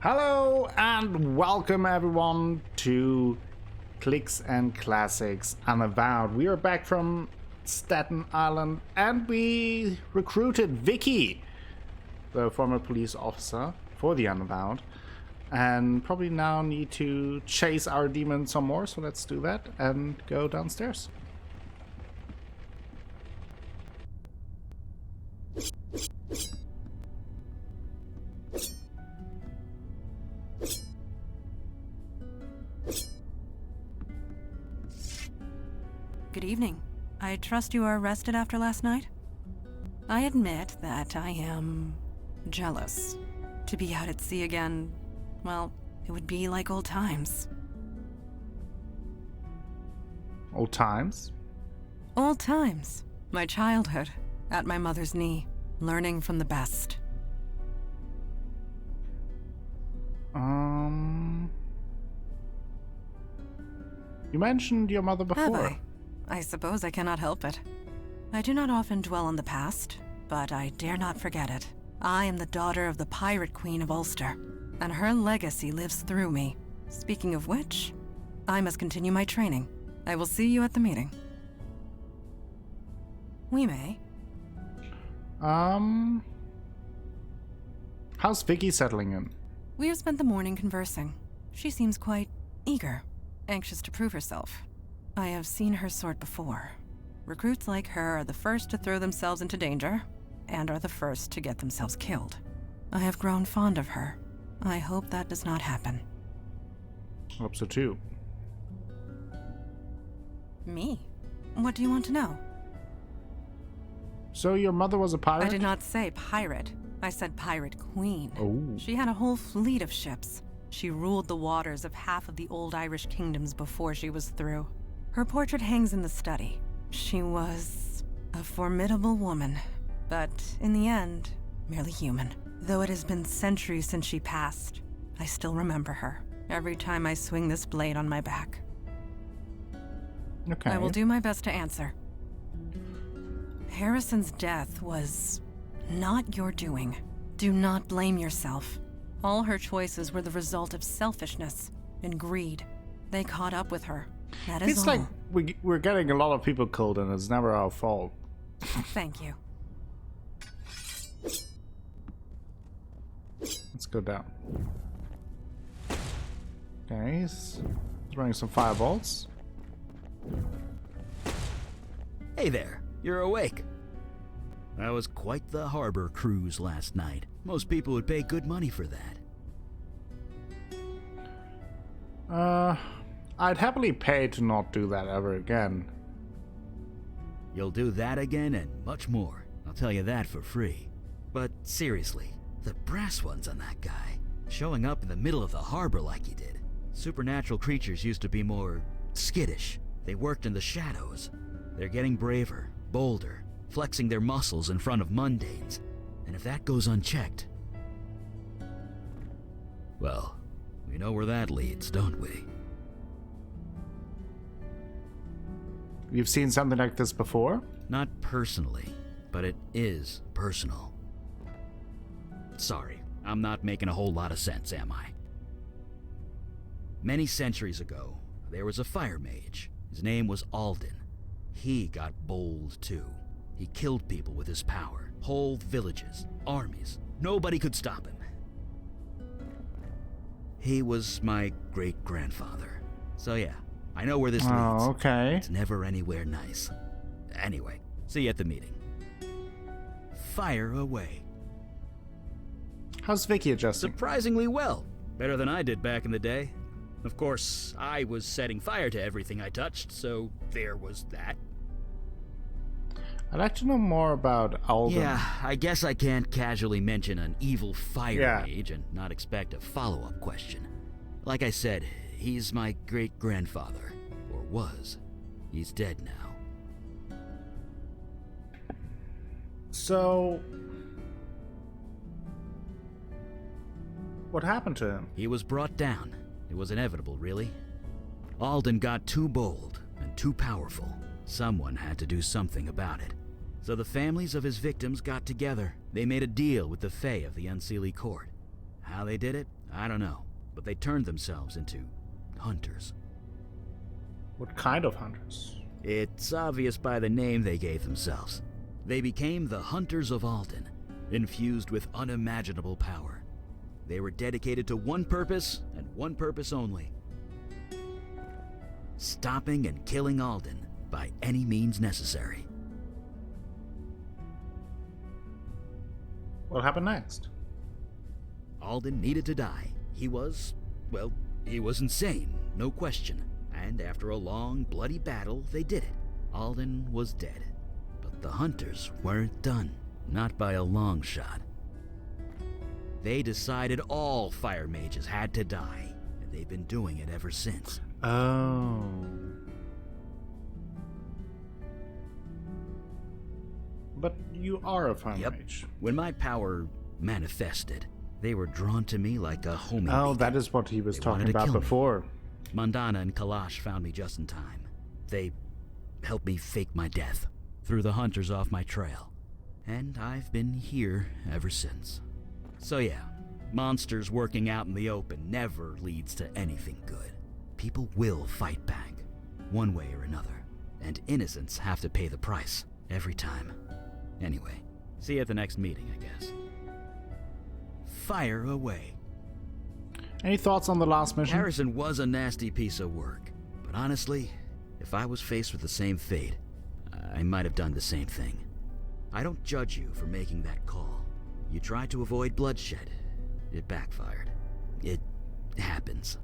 Hello and welcome everyone to Clicks and Classics Unavowed. We are back from Staten Island and we recruited Vicky, the former police officer, for the Unavowed. And probably now need to chase our demon some more, so let's do that and go downstairs. Good evening. I trust you are rested after last night? I admit that I am jealous. To be out at sea again, well, it would be like old times. Old times? Old times. My childhood, at my mother's knee, learning from the best. You mentioned your mother before. Have I? I suppose I cannot help it. I do not often dwell on the past, but I dare not forget it. I am the daughter of the pirate queen of Ulster, and her legacy lives through me. Speaking of which, I must continue my training. I will see you at the meeting. We may. How's Vicky settling in? We have spent the morning conversing. She seems quite eager, anxious to prove herself. I have seen her sort before. Recruits like her are the first to throw themselves into danger, and are the first to get themselves killed. I have grown fond of her. I hope that does not happen. Hope so too. Me? What do you want to know? So your mother was a pirate? I did not say pirate. I said pirate queen. Oh. She had a whole fleet of ships. She ruled the waters of half of the old Irish kingdoms before she was through. Her portrait hangs in the study. She was a formidable woman, but in the end, merely human. Though it has been centuries since she passed, I still remember her every time I swing this blade on my back. Okay. I will do my best to answer. Harrison's death was not your doing. Do not blame yourself. All her choices were the result of selfishness and greed. They caught up with her. That is all. It's like we're getting a lot of people killed and it's never our fault. Thank you. Let's go down. Okay, he's throwing some fireballs. Hey there, you're awake. That was quite the harbor cruise last night. Most people would pay good money for that. I'd happily pay to not do that ever again. You'll do that again and much more. I'll tell you that for free. But seriously, the brass ones on that guy, showing up in the middle of the harbor like he did. Supernatural creatures used to be more skittish. They worked in the shadows. They're getting braver, bolder, flexing their muscles in front of mundanes. And if that goes unchecked, well, we know where that leads, don't we? You've seen something like this before? Not personally, but it is personal. Sorry, I'm not making a whole lot of sense, am I? Many centuries ago, there was a fire mage. His name was Alden. He got bold too. He killed people with his power. Whole villages, armies. Nobody could stop him. He was my great-grandfather. So yeah, I know where this leads. Oh, okay. It's never anywhere nice. Anyway, see you at the meeting. Fire away. How's Vicky adjusting? Surprisingly well. Better than I did back in the day. Of course, I was setting fire to everything I touched, so there was that. I'd like to know more about Alden. Yeah, I guess I can't casually mention an evil fire mage and not expect a follow-up question. Like I said, he's my great-grandfather. Or was. He's dead now. So, what happened to him? He was brought down. It was inevitable, really. Alden got too bold and too powerful. Someone had to do something about it. So the families of his victims got together. They made a deal with the Fae of the Unseelie Court. How they did it, I don't know, but they turned themselves into hunters. What kind of hunters? It's obvious by the name they gave themselves. They became the Hunters of Alden, infused with unimaginable power. They were dedicated to one purpose and one purpose only: stopping and killing Alden by any means necessary. What happened next? Alden needed to die. He was insane, no question. And after a long, bloody battle, they did it. Alden was dead. But the hunters weren't done. Not by a long shot. They decided all fire mages had to die, and they've been doing it ever since. Oh. But you are a fire mage. When my power manifested, they were drawn to me like a homing Oh, beacon. that is what he was They talking wanted to about kill me. before. Mandana and Kalash found me just in time. They helped me fake my death, threw the hunters off my trail, and I've been here ever since. So yeah, monsters working out in the open never leads to anything good. People will fight back, one way or another, and innocents have to pay the price, every time. Anyway, see you at the next meeting, I guess. Fire away. Any thoughts on the last mission? Harrison was a nasty piece of work, but honestly, if I was faced with the same fate, I might have done the same thing. I don't judge you for making that call. You tried to avoid bloodshed. It backfired. It happens.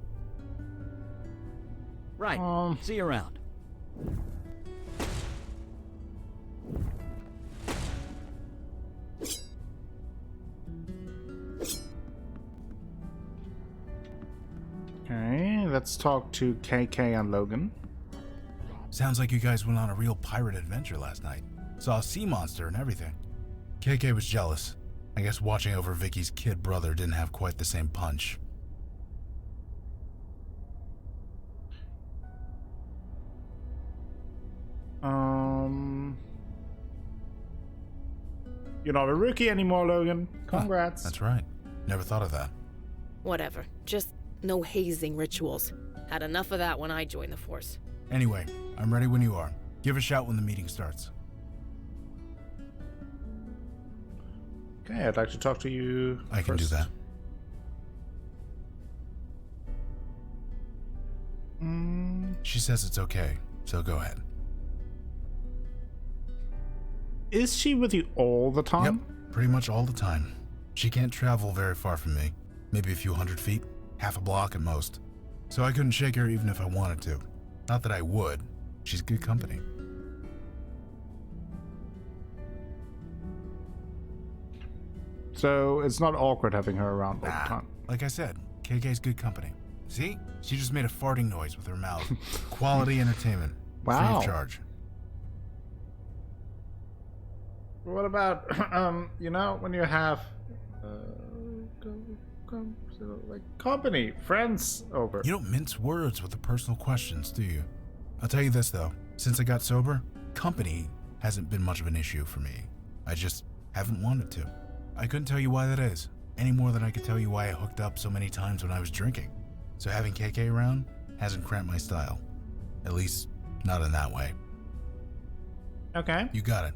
Right. See you around. Okay, let's talk to KK and Logan. Sounds like you guys went on a real pirate adventure last night. Saw a sea monster and everything. KK was jealous. I guess watching over Vicky's kid brother didn't have quite the same punch. You're not a rookie anymore, Logan. Congrats. That's right. Never thought of that. Whatever. Just no hazing rituals. Had enough of that when I joined the force. Anyway, I'm ready when you are. Give a shout when the meeting starts. Okay, I'd like to talk to you I can do first. that. She says it's okay, so go ahead. Is she with you all the time? Yep, pretty much all the time. She can't travel very far from me. Maybe a few hundred feet, half a block at most. So I couldn't shake her even if I wanted to. Not that I would. She's good company. So it's not awkward having her around all the time. Like I said, KK's good company. See? She just made a farting noise with her mouth. Quality entertainment. Wow. Free of charge. What about, when you have, like company, friends over? You don't mince words with the personal questions, do you? I'll tell you this, though. Since I got sober, company hasn't been much of an issue for me. I just haven't wanted to. I couldn't tell you why that is, any more than I could tell you why I hooked up so many times when I was drinking. So having KK around hasn't cramped my style. At least, not in that way. Okay. You got it.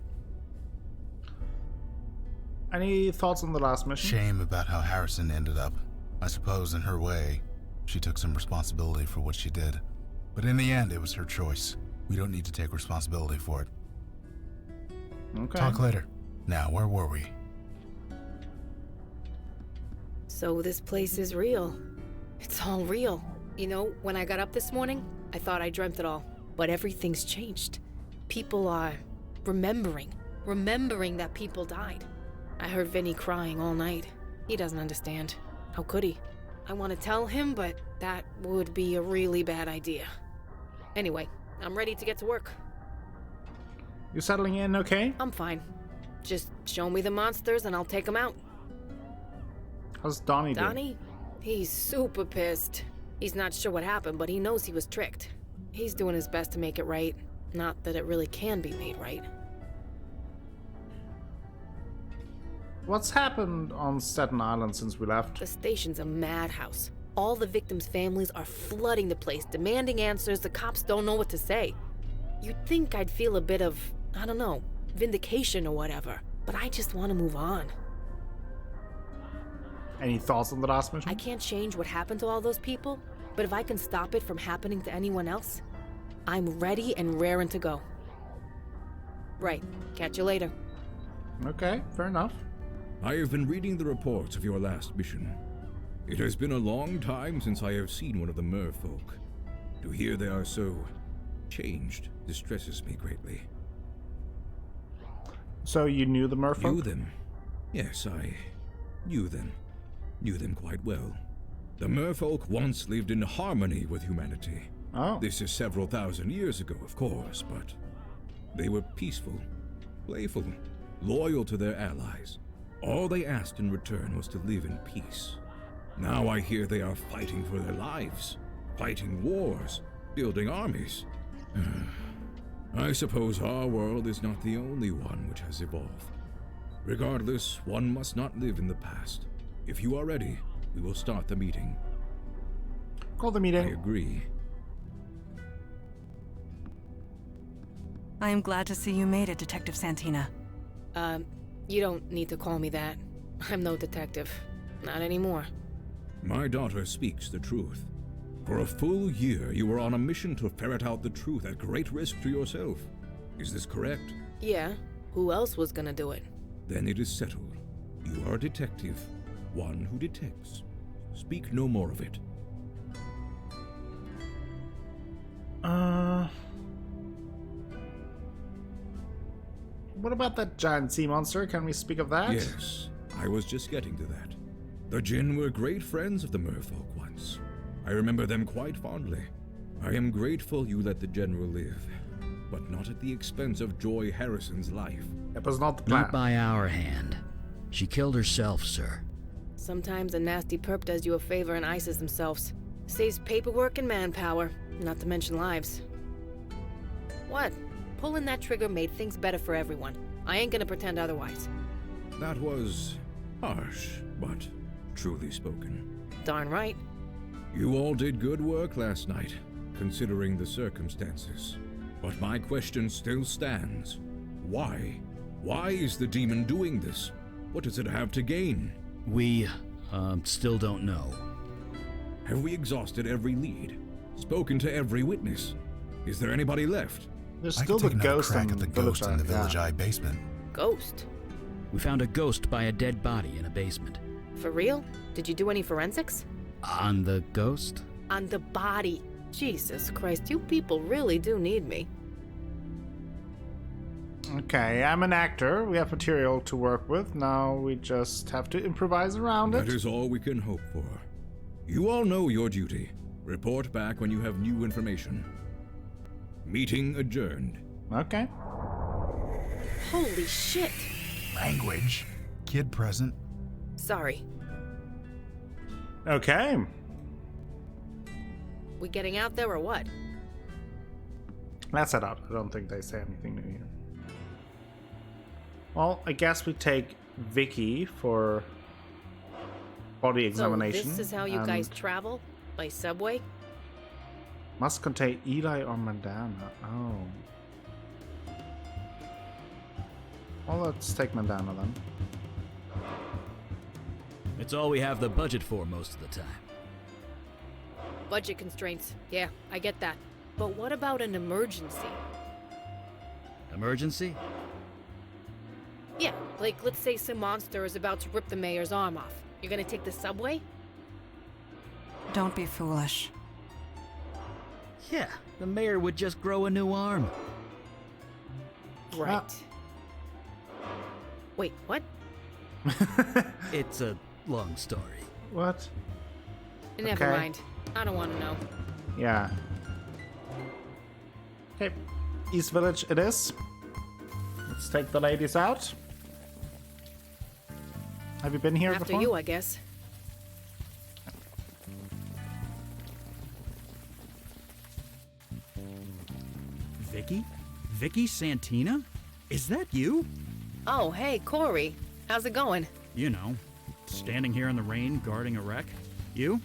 Any thoughts on the last mission? Shame about how Harrison ended up. I suppose in her way, she took some responsibility for what she did. But in the end, it was her choice. We don't need to take responsibility for it. Okay. Talk later. Now, where were we? So this place is real. It's all real. You know, when I got up this morning, I thought I dreamt it all. But everything's changed. People are remembering that people died. I heard Vinny crying all night. He doesn't understand. How could he? I want to tell him, but that would be a really bad idea. Anyway, I'm ready to get to work. You settling in okay? I'm fine. Just show me the monsters and I'll take them out. How's Donnie doing? Donnie? He's super pissed. He's not sure what happened, but he knows he was tricked. He's doing his best to make it right. Not that it really can be made right. What's happened on Staten Island since we left? The station's a madhouse. All the victims' families are flooding the place, demanding answers. The cops don't know what to say. You'd think I'd feel a bit of, I don't know, vindication or whatever. But I just want to move on. Any thoughts on the last mission? I can't change what happened to all those people, but if I can stop it from happening to anyone else, I'm ready and raring to go. Right. Catch you later. Okay, fair enough. I have been reading the reports of your last mission. It has been a long time since I have seen one of the merfolk. To hear they are so changed distresses me greatly. So you knew the merfolk? Knew them? Yes, I knew them. Knew them quite well. The merfolk once lived in harmony with humanity. Oh. This is several thousand years ago, of course, but they were peaceful, playful, loyal to their allies. All they asked in return was to live in peace. Now I hear they are fighting for their lives, fighting wars, building armies. I suppose our world is not the only one which has evolved. Regardless, one must not live in the past. If you are ready, we will start the meeting. Call the I meeting. agree. I am glad to see you made it, Detective Santina. You don't need to call me that. I'm no detective. Not anymore. My daughter speaks the truth. For a full year, you were on a mission to ferret out the truth at great risk to yourself. Is this correct? Yeah. Who else was gonna do it? Then it is settled. You are a detective, one who detects. Speak no more of it. What about that giant sea monster? Can we speak of that? Yes, I was just getting to that. The Jinn were great friends of the merfolk once. I remember them quite fondly. I am grateful you let the General live, but not at the expense of Joy Harrison's life. It was not the plan. Not by our hand. She killed herself, sir. Sometimes a nasty perp does you a favor and ices themselves. Saves paperwork and manpower, not to mention lives. What? Pulling that trigger made things better for everyone. I ain't gonna pretend otherwise. That was harsh, but truly spoken. Darn right. You all did good work last night, considering the circumstances. But my question still stands. Why? Why is the demon doing this? What does it have to gain? We, still don't know. Have we exhausted every lead? Spoken to every witness? Is there another left? There's I still could the take another ghost crack in at the Village ghost in the Eye, Village yeah. Eye basement. Ghost? We found a ghost by a dead body in a basement. For real? Did you do any forensics? On the ghost? On the body. Jesus Christ, you people really do need me. Okay, I'm an actor. We have material to work with. Now we just have to improvise around That it. is all we can hope for. You all know your duty. Report back when you have new information. Meeting adjourned. Okay. Holy shit. Language. Kid present. Sorry. Okay. We getting out there or what? Let's head out. I don't think they say anything new here. Well, I guess we take Vicky for body examination. So this is how you and guys travel? By subway? Must contain Eli or Mandana. Oh. Well, let's take Mandana then. It's all we have the budget for most of the time. Budget constraints. Yeah, I get that. But what about an emergency? Emergency? Yeah, like let's say some monster is about to rip the mayor's arm off. You're gonna take the subway? Don't be foolish. Yeah, the mayor would just grow a new arm. Right. Wait, what? It's a long story. What? Never Okay. mind. I don't want to know. Yeah. Okay. East Village it is. Let's take the ladies out. Have you been here After before? you, I guess. Vicky? Vicky Santina? Is that you? Oh, hey, Corey. How's it going? You know, standing here in the rain, guarding a wreck. You?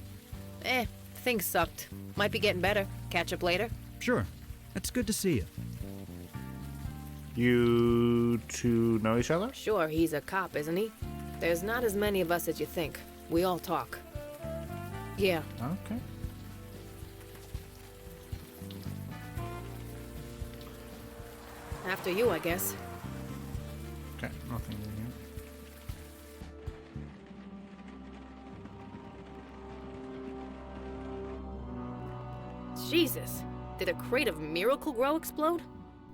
Things sucked. Might be getting better. Catch up later. Sure. It's good to see you. You two know each other? Sure, he's a cop, isn't he? There's not as many of us as you think. We all talk. Yeah. Okay. After you, I guess. Okay, nothing here. Jesus. Did a crate of Miracle Grow explode?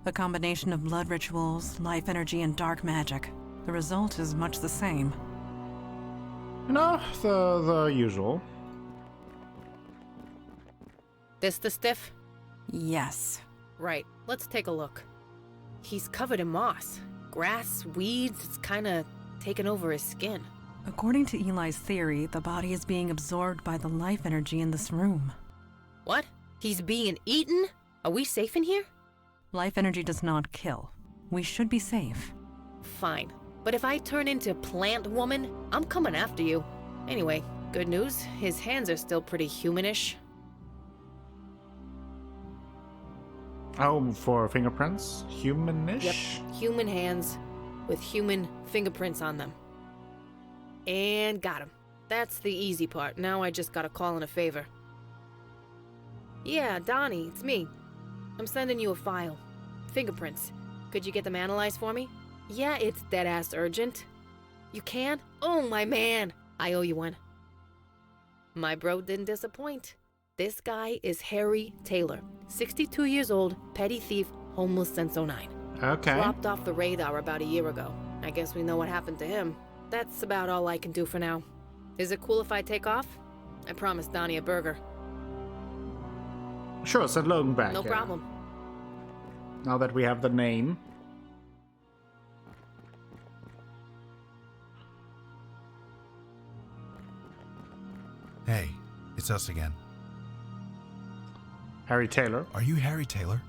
A combination of blood rituals, life energy, and dark magic. The result is much the same. You know, the usual. This the stiff? Yes. Right. Let's take a look. He's covered in moss. Grass, weeds, it's kinda taken over his skin. According to Eli's theory, the body is being absorbed by the life energy in this room. What? He's being eaten? Are we safe in here? Life energy does not kill. We should be safe. Fine. But if I turn into Plant Woman, I'm coming after you. Anyway, good news, his hands are still pretty humanish. Oh, for fingerprints? Humanish? Yep, human hands with human fingerprints on them. And got him. That's the easy part. Now I just gotta call in a favor. Yeah, Donnie, it's me. I'm sending you a file. Fingerprints. Could you get them analyzed for me? Yeah, it's dead-ass urgent. You can? Oh, my man. I owe you one. My bro didn't disappoint. This guy is Harry Taylor. 62 years old, petty thief, homeless since '09. Okay. Flopped off the radar about a year ago. I guess we know what happened to him. That's about all I can do for now. Is it cool if I take off? I promised Donnie a burger. Sure, send Logan back. No yeah. problem. Now that we have the name. Hey, it's us again. Harry Taylor. Are you Harry Taylor?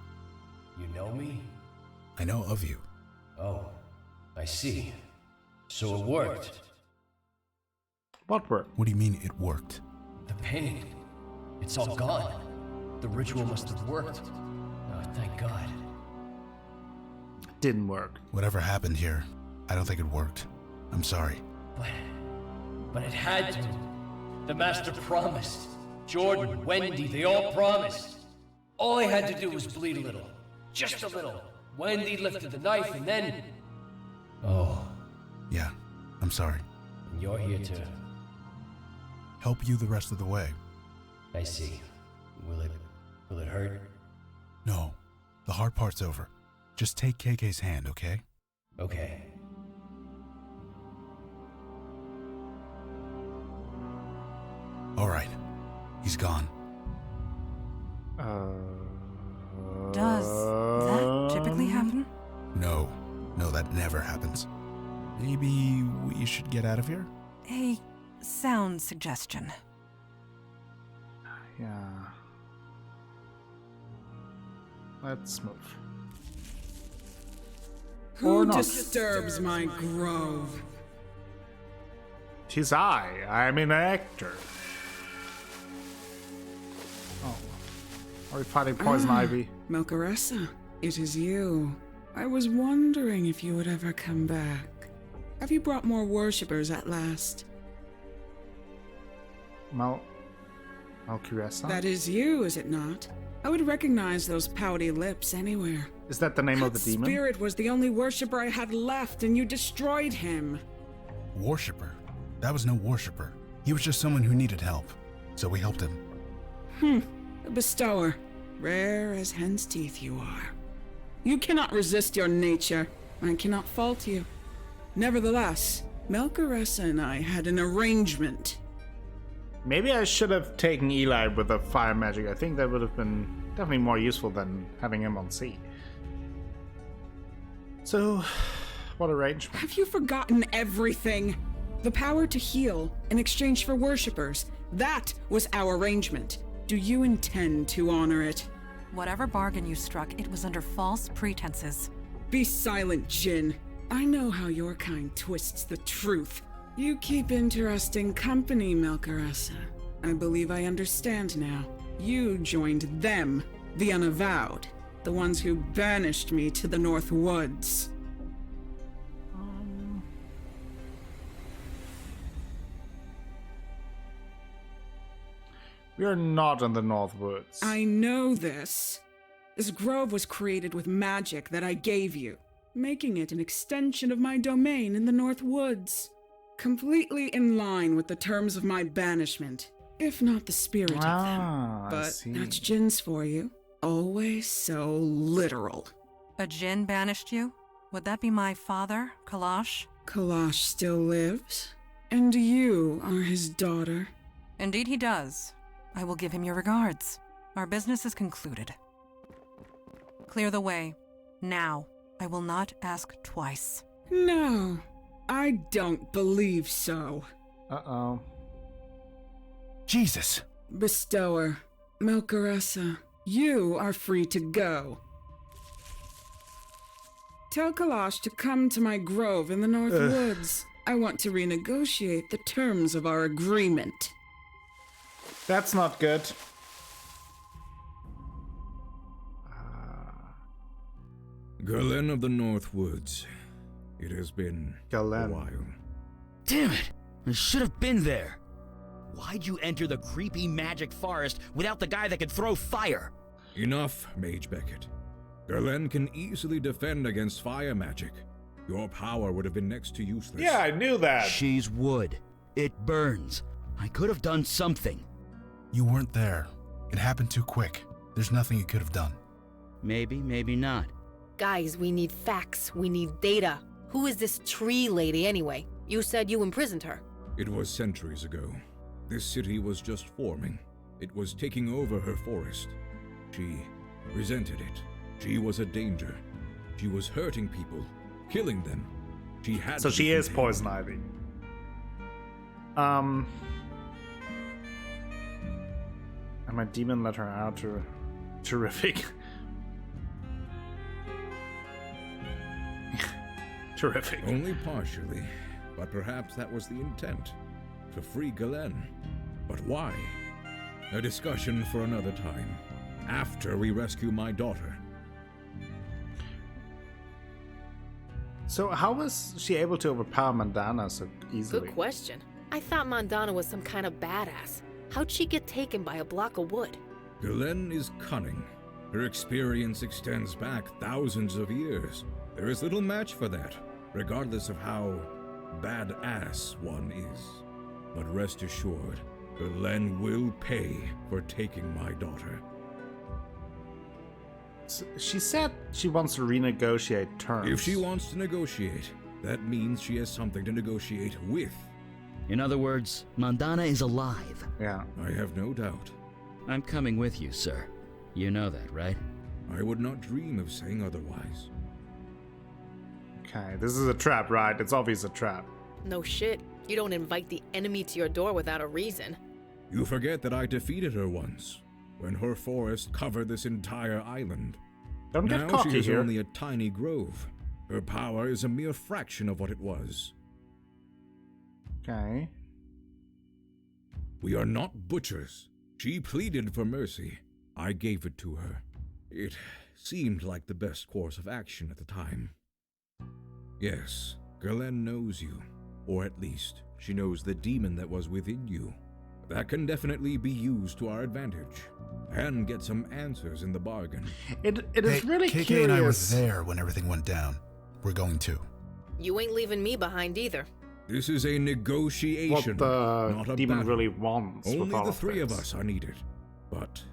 You know me? I know of you. Oh, I see. So it worked. What work? What do you mean it worked? The painting. It's all gone. The ritual must have worked. Oh, thank God. Didn't work. Whatever happened here, I don't think it worked. I'm sorry. But it had to. The Master promised. Jordan, Wendy, they all promised. All I had to do was bleed a little. Just a little. Wendy lifted the knife and then... Oh. Yeah, I'm sorry. And you're here to... Help you the rest of the way. I see. Will it hurt? No, the hard part's over. Just take KK's hand, okay? Okay. All right. He's gone. Does that typically happen? No, that never happens. Maybe we should get out of here? A sound suggestion. Yeah. Let's move. Or Who not. disturbs my grove? 'Tis I'm an actor. Oh. Are we fighting Poison Ivy? Melchoressa, it is you. I was wondering if you would ever come back. Have you brought more worshippers at last? Melchoressa? That is you, is it not? I would recognize those pouty lips anywhere. Is that the name of the That demon? spirit was the only worshipper I had left, and you destroyed him. Worshipper? That was no worshipper. He was just someone who needed help. So we helped him. A bestower. Rare as hen's teeth you are. You cannot resist your nature. I cannot fault you. Nevertheless, Melchoressa and I had an arrangement. Maybe I should have taken Eli with the fire magic. I think that would have been definitely more useful than having him on sea. So, what arrangement? Have you forgotten everything? The power to heal in exchange for worshippers. That was our arrangement. Do you intend to honor it? Whatever bargain you struck, it was under false pretenses. Be silent, Jinn. I know how your kind twists the truth. You keep interesting company, Melkaressa. I believe I understand now. You joined them, the Unavowed, the ones who banished me to the North Woods. We are not in the North Woods. I know this. This grove was created with magic that I gave you, making it an extension of my domain in the North Woods. Completely in line with the terms of my banishment, if not the spirit of them. I But see. that's Jin's for you. Always so literal. A Jinn banished you? Would that be my father, Kalash? Kalash still lives, and you are his daughter. Indeed he does. I will give him your regards. Our business is concluded. Clear the way. Now. I will not ask twice. No, I don't believe so. Uh-oh. Jesus! Bestower, Melkaressa, you are free to go. Tell Kalash to come to my grove in the North Woods. I want to renegotiate the terms of our agreement. That's not good. Galen of the North Woods. It has been Galen. a while. Damn it! I should have been there. Why'd you enter the creepy magic forest without the guy that could throw fire? Enough, Mage Beckett. Galen can easily defend against fire magic. Your power would have been next to useless. Yeah, I knew that. She's wood. It burns. I could have done something. You weren't there. It happened too quick. There's nothing you could have done. Maybe, maybe not. Guys, we need facts. We need data. Who is this tree lady anyway? You said you imprisoned her. It was centuries ago. This city was just forming. It was taking over her forest. She resented it. She was a danger. She was hurting people, killing them. She had So to she be is contained. Poison Ivy. And my demon let her out. Terrific. Terrific. Only partially, but perhaps that was the intent. To free Galen. But why? A discussion for another time. After we rescue my daughter. So how was she able to overpower Mandana so easily? Good question. I thought Mandana was some kind of badass. How'd she get taken by a block of wood? Galen is cunning. Her experience extends back thousands of years. There is little match for that, regardless of how badass one is. But rest assured, Galen will pay for taking my daughter. She said she wants to renegotiate terms. If she wants to negotiate, that means she has something to negotiate with. In other words, Mandana is alive. Yeah. I have no doubt. I'm coming with you, sir. You know that, right? I would not dream of saying otherwise. Okay, this is a trap, right? It's obvious a trap. No shit. You don't invite the enemy to your door without a reason. You forget that I defeated her once, when her forest covered this entire island. Don't get Now cocky she is here. only a tiny grove. Her power is a mere fraction of what it was. Okay. We are not butchers. She pleaded for mercy. I gave it to her. It seemed like the best course of action at the time. Yes, Galen knows you. Or at least, she knows the demon that was within you. That can definitely be used to our advantage. And get some answers in the bargain. It is really KK curious. and I were there when everything went down. We're going too. You ain't leaving me behind either. This is a negotiation, What the not a demon battle. really wants. with Only all the of three of this. us are needed. But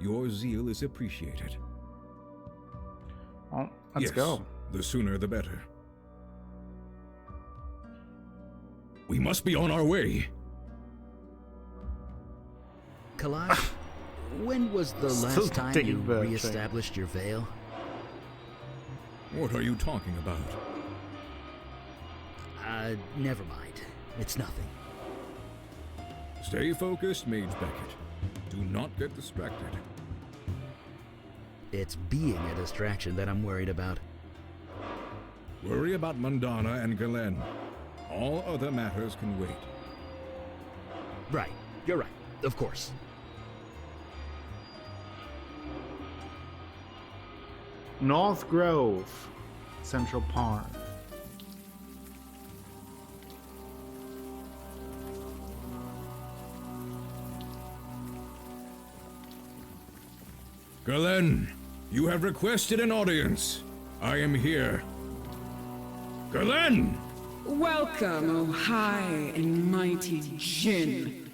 your zeal is appreciated. Well, let's Yes, go. The sooner the better. We must be on our way. Kalash, when was the Still last time digging you the re-established your veil? What are you talking about? Never mind. It's nothing. Stay focused, Mage Beckett. Do not get distracted. It's being a distraction that I'm worried about. Worry about Mandana and Galen. All other matters can wait. Right, you're right, of course. North Grove, Central Park. Galen, you have requested an audience. I am here. Galen! Welcome, O high and mighty Jinn.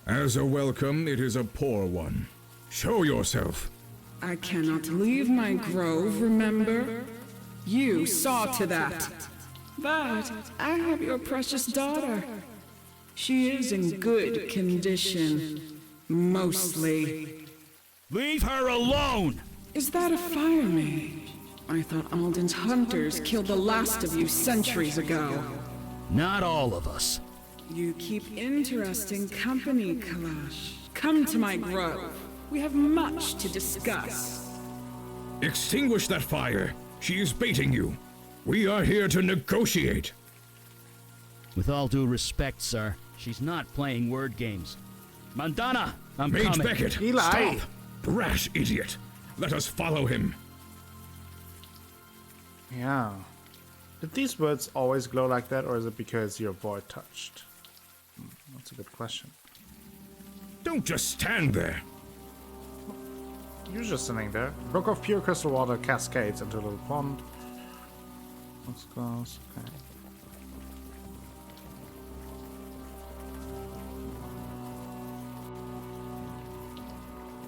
As a welcome, it is a poor one. Show yourself. I cannot leave my grove, remember? You saw to that. But I have your precious daughter. She is in good condition. Mostly. Leave her alone! Is that a fire mage? I thought Alden's hunters killed the last of you centuries ago. Not all of us. You keep interesting company, Kalash. Come to my grove. We have much to discuss. Extinguish that fire. She is baiting you. We are here to negotiate. With all due respect, sir, she's not playing word games. Mandana, I'm Mage coming. Beckett, Eli. stop! Brash idiot. Let us follow him. Yeah. Did these words always glow like that, or is it because your boy touched? That's a good question. Don't just stand there. You're just sitting there. Brook of pure crystal water cascades into a little pond. Let's go. Okay.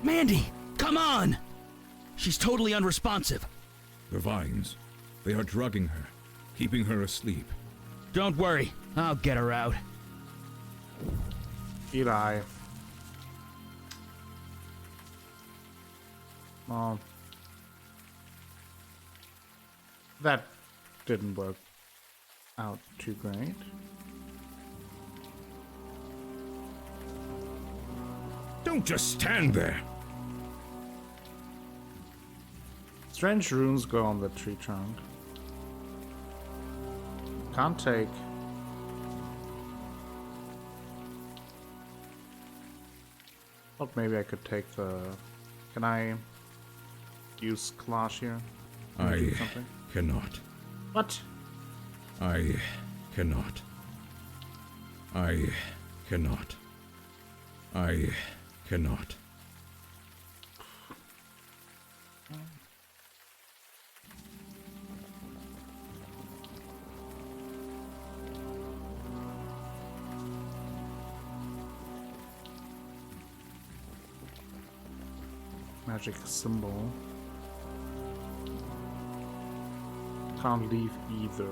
Mandy, come on! She's totally unresponsive. The vines. They are drugging her, keeping her asleep. Don't worry, I'll get her out. Eli. Oh. That didn't work out too great. Don't just stand there. Strange runes go on the tree trunk. Can't take. Thought maybe I could take the. Can I use Kalash here? Can I do I something? cannot. What? I cannot. I cannot. I cannot. Magic symbol. Can't leave either.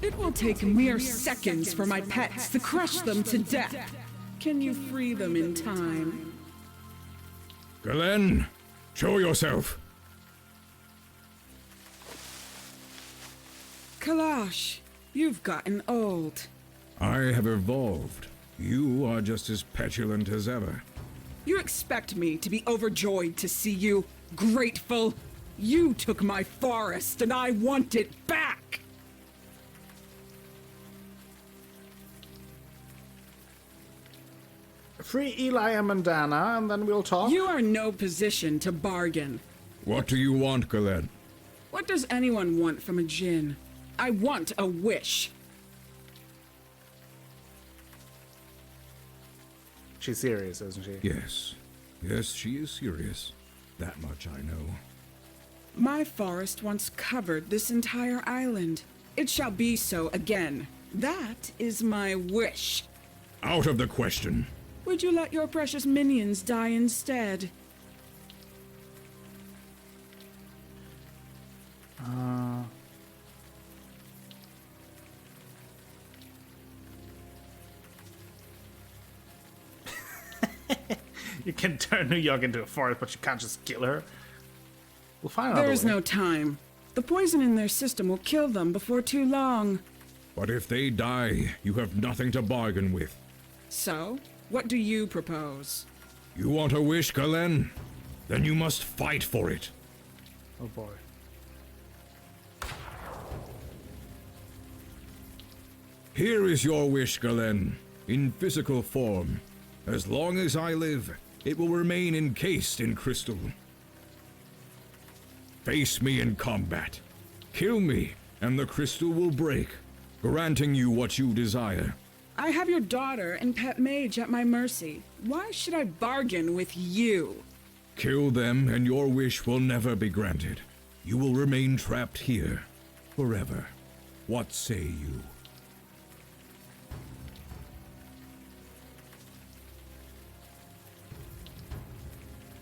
It will take mere seconds for my pets to crush them to death. Can you free them in time? Galen, show yourself. Kalash, you've gotten old. I have evolved. You are just as petulant as ever. You expect me to be overjoyed to see you? Grateful? You took my forest and I want it back! Free Eli and Mandana, and then we'll talk. You are in no position to bargain. What do you want, Galen? What does anyone want from a djinn? I want a wish. She's serious, isn't she? Yes. Yes, she is serious. That much I know. My forest once covered this entire island. It shall be so again. That is my wish. Out of the question. Would you let your precious minions die instead? You can turn New York into a forest, but you can't just kill her. We'll find out. There is no time. The poison in their system will kill them before too long. But if they die, you have nothing to bargain with. So, what do you propose? You want a wish, Galen? then you must fight for it. Oh boy. Here is your wish, Galen, in physical form. As long as I live, it will remain encased in crystal. Face me in combat. Kill me, and the crystal will break, granting you what you desire. I have your daughter and pet mage at my mercy. Why should I bargain with you? Kill them, and your wish will never be granted. You will remain trapped here, forever. What say you?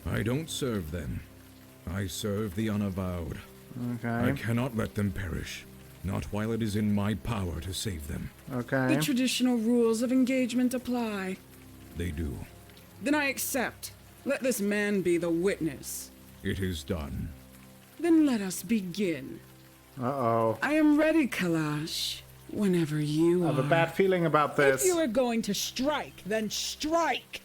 I don't serve them. I serve the Unavowed. Okay. I cannot let them perish. Not while it is in my power to save them. Okay. The traditional rules of engagement apply. They do. Then I accept. Let this man be the witness. It is done. Then let us begin. Uh-oh. I am ready, Kalash. Whenever you I are. have a bad feeling about this. If you are going to strike, then strike!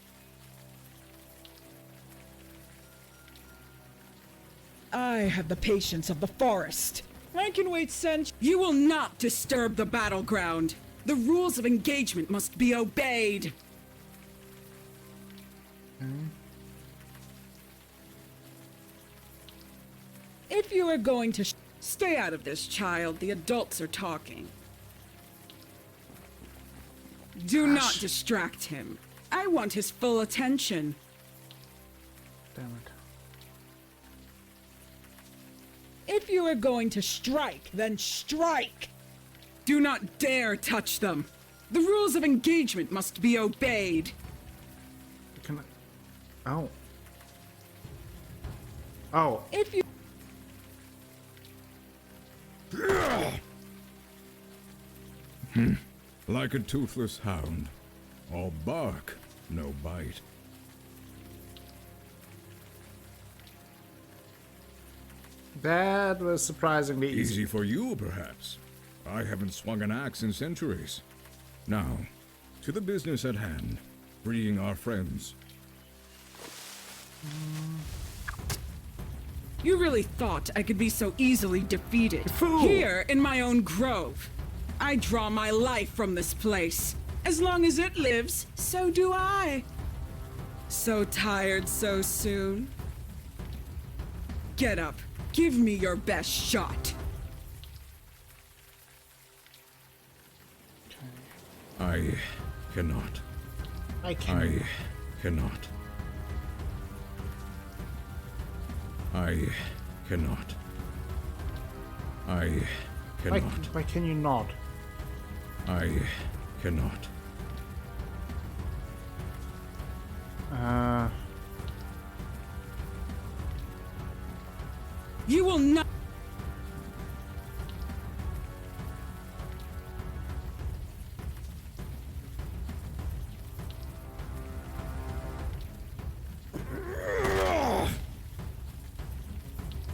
I have the patience of the forest. I can wait centuries. You will not disturb the battleground. The rules of engagement must be obeyed. If you are going to stay out of this, child, the adults are talking. Do not distract him. I want his full attention. Damn it. If you are going to strike, then strike! Do not dare touch them. The rules of engagement must be obeyed. Can I... Oh. Oh. If you... Like a toothless hound. All bark, no bite. That was surprisingly easy. Easy for you, perhaps. I haven't swung an axe in centuries. Now, to the business at hand. Freeing our friends. You really thought I could be so easily defeated? Fool! Here, in my own grove. I draw my life from this place. As long as it lives, so do I. So tired so soon? Get up. Give me your best shot. I cannot. I can't. I cannot. I cannot. I Why, cannot. why can you not? I cannot. You will not.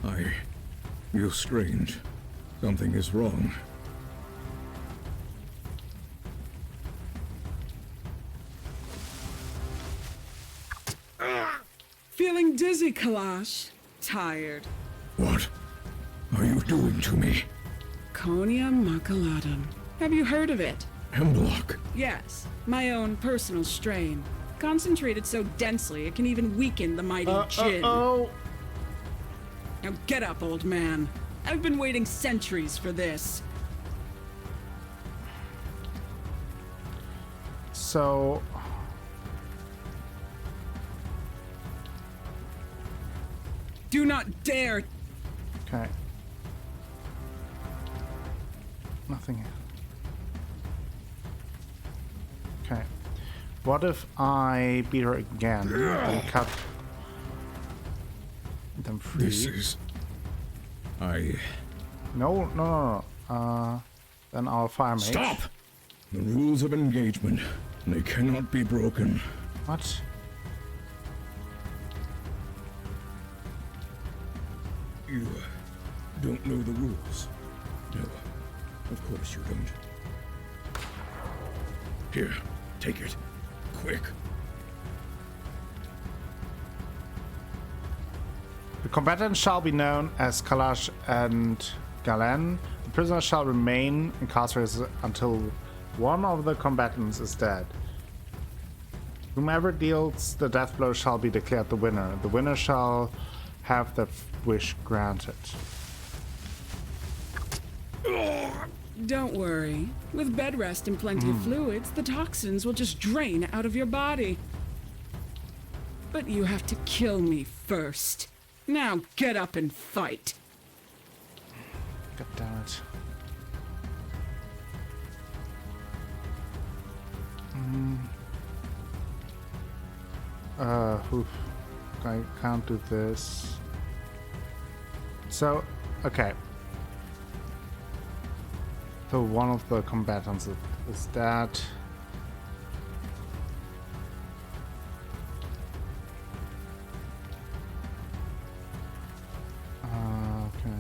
I feel strange. Something is wrong. Feeling dizzy, Kalash. Tired. What are you doing to me? Konia Makalatum. Have you heard of it? Hemlock. Yes, my own personal strain. Concentrated so densely it can even weaken the mighty Jinn. Oh. Now get up, old man. I've been waiting centuries for this. So... Do not dare. Okay. Nothing here. Okay. What if I beat her again and cut them free? This is... No. Then I'll fire mage. Stop! The rules of engagement. They cannot be broken. What? You don't know the rules. No, of course you don't. Here, take it. Quick. combatants shall be known as Kalash and Galen. The prisoner shall remain incarcerated until one of the combatants is dead. Whomever deals the death blow shall be declared the winner. The winner shall have their wish granted. Don't worry. With bed rest and plenty of fluids, the toxins will just drain out of your body. But you have to kill me first. Now get up and fight. God damn it. Oof. I can't do this. So, okay. So one of the combatants is dead. Okay.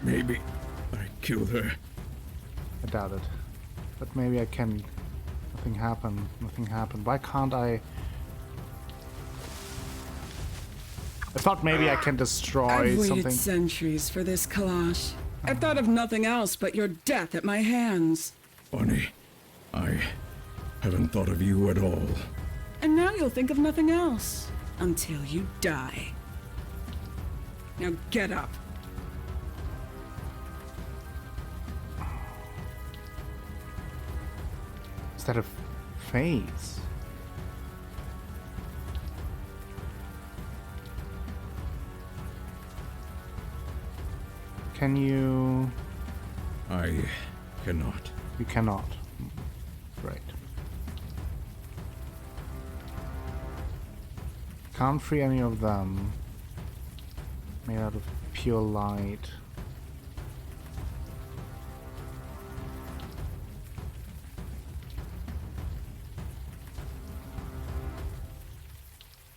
Maybe I killed her. I doubt it. But maybe I can. Nothing happened. Nothing happened. Why can't I? I thought maybe I can destroy I've waited something. centuries for this, Kalash. I've thought of nothing else but your death at my hands. Funny. I haven't thought of you at all. And now you'll think of nothing else. Until you die. Now get up. Is that a face? Can you? I cannot. You cannot. Right. Can't free any of them. Made out of pure light.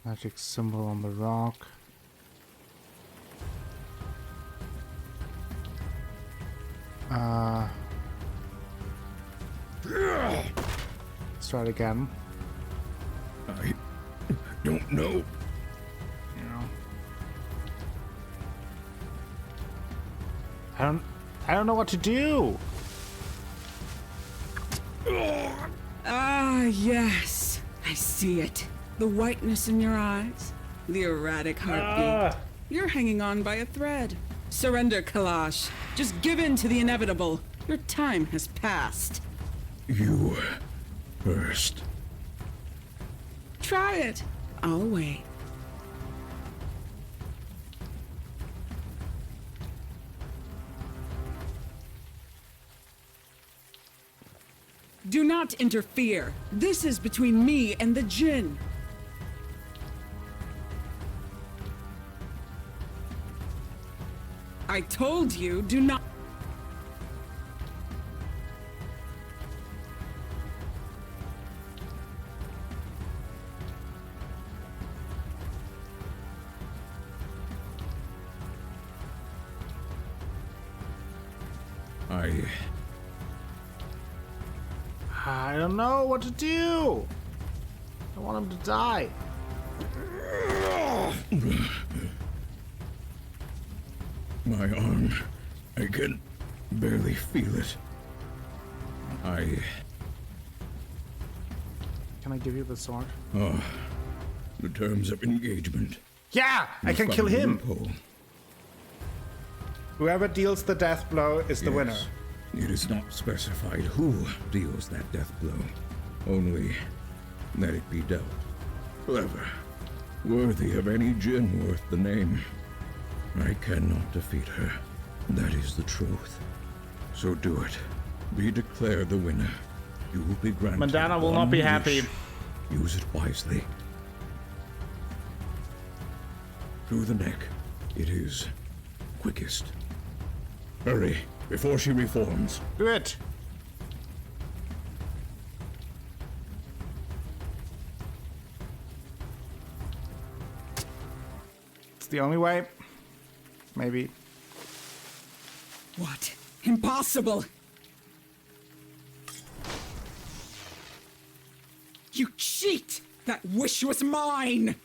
Magic symbol on the rock. Let's try it again. I don't know. I don't know what to do. Ah, yes. I see it. The whiteness in your eyes. The erratic heartbeat. You're hanging on by a thread. Surrender, Kalash. Just give in to the inevitable. Your time has passed. You first. Try it. I'll wait. Do not interfere. This is between me and the Jinn. I told you, do not. I don't know what to do. I want him to die. My arm. I can barely feel it. Can I give you the sword? The terms of engagement. Yeah, I can kill him. Whoever deals the death blow is the winner. It is not specified who deals that death blow. Only that it be dealt. Clever. Worthy of any Jinn worth the name. I cannot defeat her. That is the truth. So do it. Be declared the winner. You will be granted. Mandana will not one be wish. happy. Use it wisely. Through the neck. It is quickest. Hurry, before she reforms. Do it. It's the only way. Maybe. What? Impossible! You cheat! That wish was mine!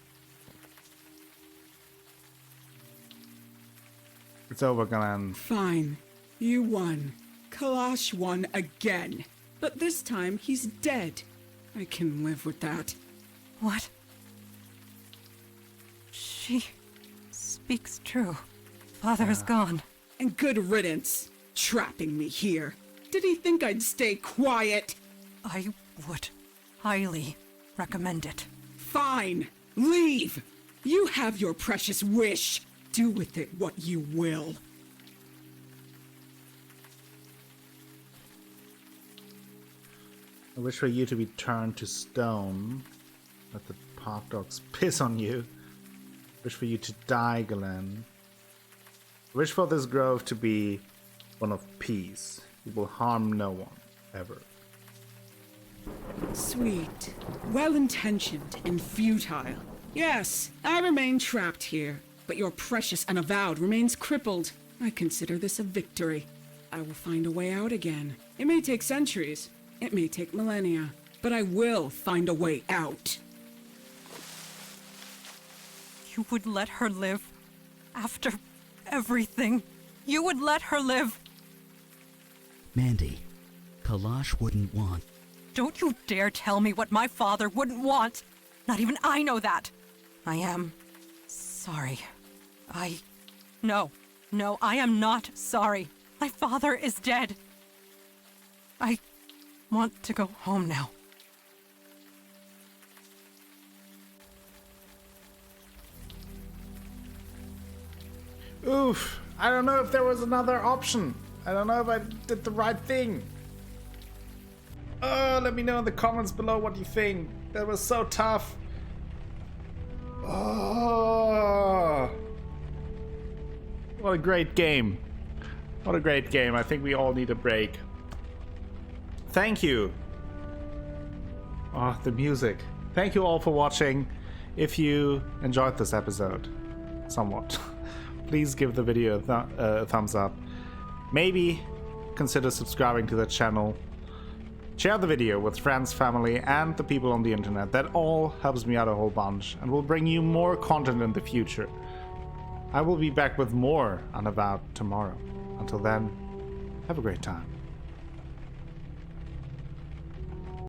It's over, Glenn. Fine. You won. Kalash won again. But this time, he's dead. I can live with that. What? She speaks true. Father is gone. And good riddance. Trapping me here. Did he think I'd stay quiet? I would highly recommend it. Fine. Leave. You have your precious wish. Do with it what you will. I wish for you to be turned to stone. Let the park dogs piss on you. I wish for you to die, Galen. I wish for this grove to be one of peace. You will harm no one, ever. Sweet. Well-intentioned and futile. Yes, I remain trapped here, but your precious Unavowed remains crippled. I consider this a victory. I will find a way out again. It may take centuries. It may take millennia. But I will find a way out. You would let her live? After everything? You would let her live? Mandy, Kalash wouldn't want. Don't you dare tell me what my father wouldn't want! Not even I know that! I am sorry. No, I am not sorry. My father is dead. I want to go home now. Oof, I don't know if there was another option. I don't know if I did the right thing. Let me know in the comments below what you think. That was so tough. Oh, what a great game. What a great game. I think we all need a break. Thank you. Oh, the music. Thank you all for watching. If you enjoyed this episode, somewhat, please give the video a thumbs up. Maybe consider subscribing to the channel. Share the video with friends, family, and the people on the internet. That all helps me out a whole bunch and will bring you more content in the future. I will be back with more Unavowed tomorrow. Until then, have a great time.